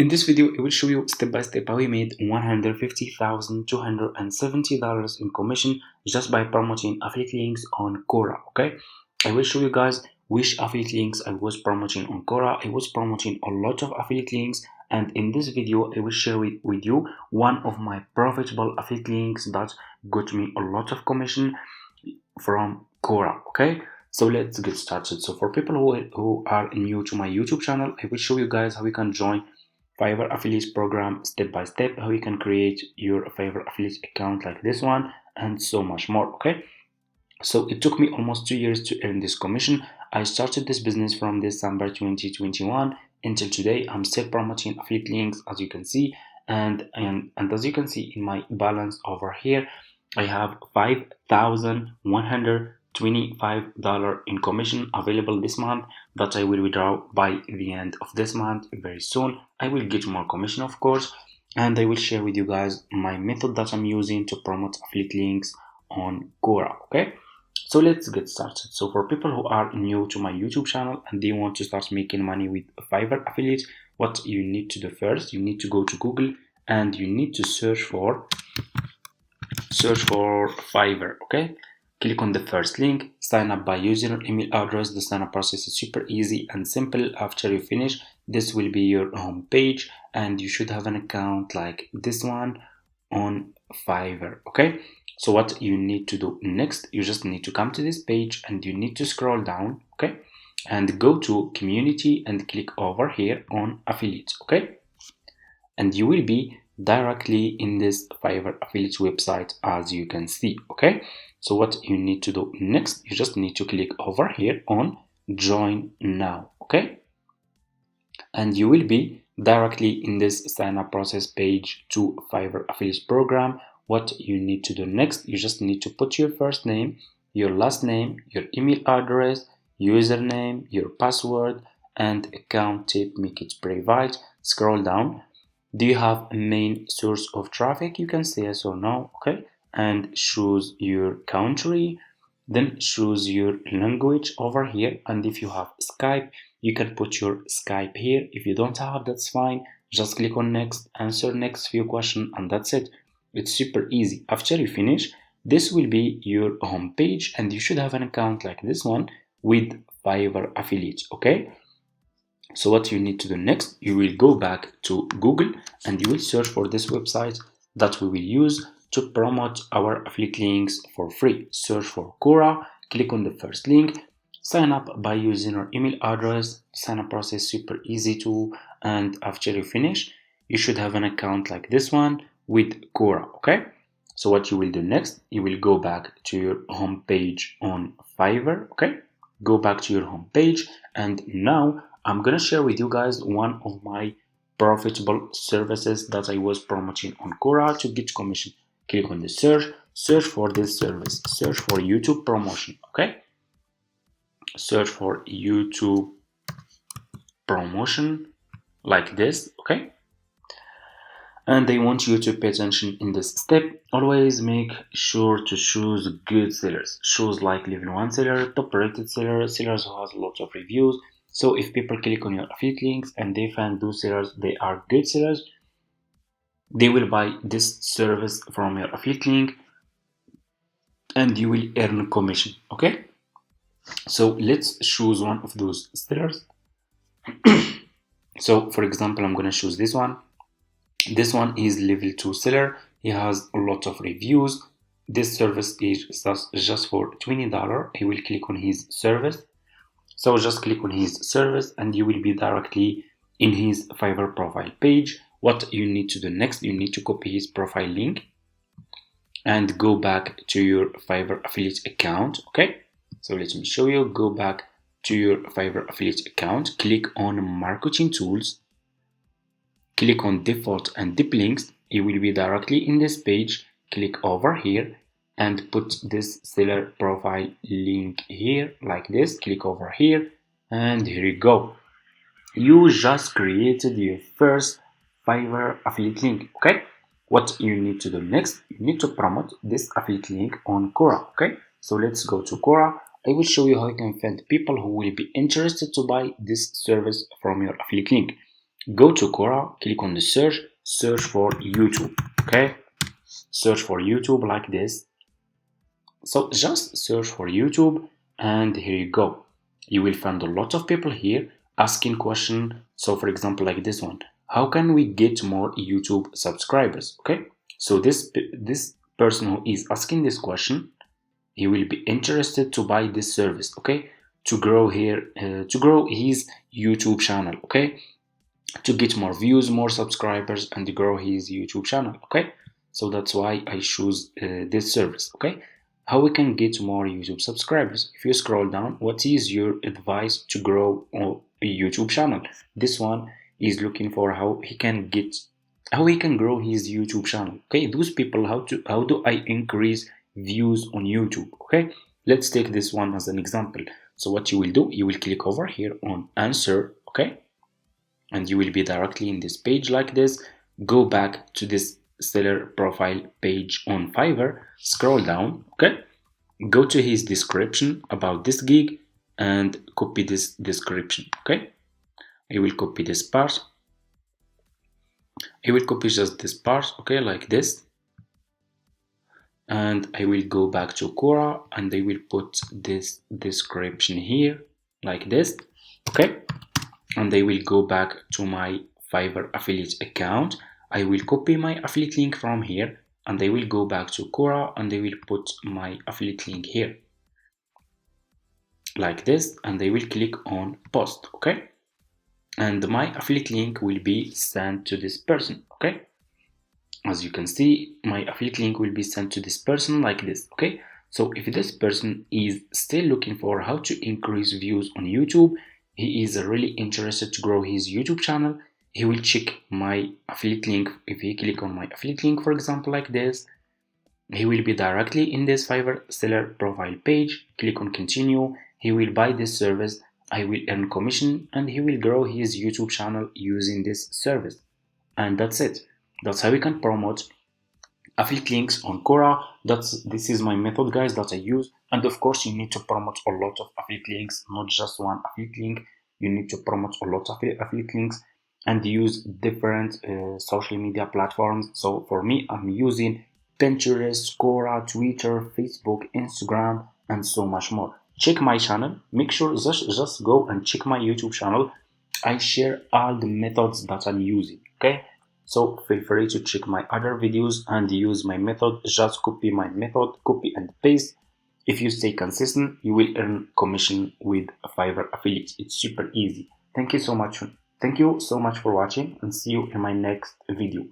In this video, I will show you step by step how we made $150,270 in commission just by promoting affiliate links on Quora. Okay, I will show you guys which affiliate links I was promoting on Quora. I was promoting a lot of affiliate links, and in this video, I will share with you one of my profitable affiliate links that got me a lot of commission from Quora. Okay, so let's get started. So for people who are new to my YouTube channel, I will show you guys how you can join Fiverr affiliate program step by step, how you can create your Fiverr affiliate account like this one, and so much more. Okay, so it took me almost 2 years to earn this commission. I started this business from December 2021 until today. I'm still promoting affiliate links, as you can see, and as you can see in my balance over here, I have $5,125 in commission available this month that I will withdraw by the end of this month. Very soon I will get more commission, of course, and I will share with you guys my method that I'm using to promote affiliate links on Quora. Okay, so let's get started. So for people who are new to my YouTube channel and they want to start making money with Fiverr affiliate, what you need to do first, you need to go to Google and you need to search for Fiverr. Okay, click on the first link, sign up by user and email address. The sign up process is super easy and simple. After you finish, this will be your home page and you should have an account like this one on Fiverr. Okay, so what you need to do next, you just need to come to this page and you need to scroll down, okay, and go to community and click over here on affiliates. Okay, and you will be directly in this Fiverr affiliate website, as you can see. Okay, so what you need to do next, you just need to click over here on join now. Okay, and you will be directly in this sign up process page to Fiverr affiliate program. What you need to do next, you just need to put your first name, your last name, your email address, username, your password, and account type. Make it private. Scroll down. Do you have a main source of traffic? You can say yes or no. Okay, and choose your country, then choose your language over here, and if you have Skype, you can put your Skype here. If you don't have, that's fine. Just click on next, answer next few questions, and that's it. It's super easy. After you finish, this will be your home page and you should have an account like this one with Fiverr affiliates. Okay, so what you need to do next, you will go back to Google and you will search for this website that we will use to promote our affiliate links for free. Search for Quora, click on the first link, sign up by using your email address. Sign up process super easy too, and after you finish, you should have an account like this one with Quora. Okay, so what you will do next, you will go back to your home page on Fiverr. Okay, go back to your home page, and now I'm gonna share with you guys one of my profitable services that I was promoting on Quora to get commission. Click on the search for this service, search for YouTube promotion. Okay, search for YouTube promotion like this. Okay, and they want you to pay attention in this step. Always make sure to choose good sellers. Choose like level 1 seller, top rated seller, sellers who has a lot of reviews. So if people click on your affiliate links and they find those sellers, they are good sellers, they will buy this service from your affiliate link and you will earn commission. Okay, so let's choose one of those sellers. So for example, I'm gonna choose this one. This one is level 2 seller. He has a lot of reviews. This service is just for $20. I will click on his service. So just click on his service and you will be directly in his Fiverr profile page. What you need to do next, you need to copy his profile link and go back to your Fiverr affiliate account. Okay, so let me show you. Go back to your Fiverr affiliate account, click on marketing tools, click on default and deep links. You will be directly in this page. Click over here and put this seller profile link here like this. Click over here and here you go. You just created your first Fiverr affiliate link. Okay, what you need to do next, you need to promote this affiliate link on Quora. Okay, so let's go to Quora. I will show you how you can find people who will be interested to buy this service from your affiliate link. Go to Quora, click on the search for YouTube. Okay, search for YouTube like this. So just search for YouTube, and here you go. You will find a lot of people here asking questions. So for example, like this one, how can we get more YouTube subscribers? Okay, so this person who is asking this question, he will be interested to buy this service. Okay, to grow to grow his YouTube channel. Okay, to get more views, more subscribers, and to grow his YouTube channel. Okay, so that's why I choose this service. Okay, how we can get more YouTube subscribers? If you scroll down, what is your advice to grow a YouTube channel? This one is looking for how he can grow his YouTube channel. Okay, those people, how do I increase views on YouTube? Okay, let's take this one as an example. So what you will do, you will click over here on answer. Okay, and you will be directly in this page like this. Go back to this seller profile page on Fiverr, scroll down. Okay, go to his description about this gig and copy this description. Okay, I will copy this part. I will copy just this part. Okay, like this, and I will go back to Quora and I will put this description here like this. Okay, and I will go back to my Fiverr affiliate account. I will copy my affiliate link from here and I will go back to Quora and I will put my affiliate link here like this, and I will click on post. Okay, and my affiliate link will be sent to this person. Okay, as you can see, my affiliate link will be sent to this person like this. Okay, so if this person is still looking for how to increase views on YouTube, he is really interested to grow his YouTube channel, he will check my affiliate link. If he click on my affiliate link, for example, like this, he will be directly in this Fiverr seller profile page. Click on continue. He will buy this service. I will earn commission and he will grow his YouTube channel using this service. And that's it. That's how we can promote affiliate links on Quora. This is my method, guys, that I use. And of course, you need to promote a lot of affiliate links, not just one affiliate link. You need to promote a lot of affiliate links and use different social media platforms. So for me, I'm using Pinterest, Quora, Twitter, Facebook, Instagram, and so much more. Check my channel. Make sure just go and check my YouTube channel. I share all the methods that I'm using. Okay, so feel free to check my other videos and use my method. Just copy my method, copy and paste. If you stay consistent, you will earn commission with Fiverr affiliates. It's super easy. Thank you so much. Thank you so much for watching and see you in my next video.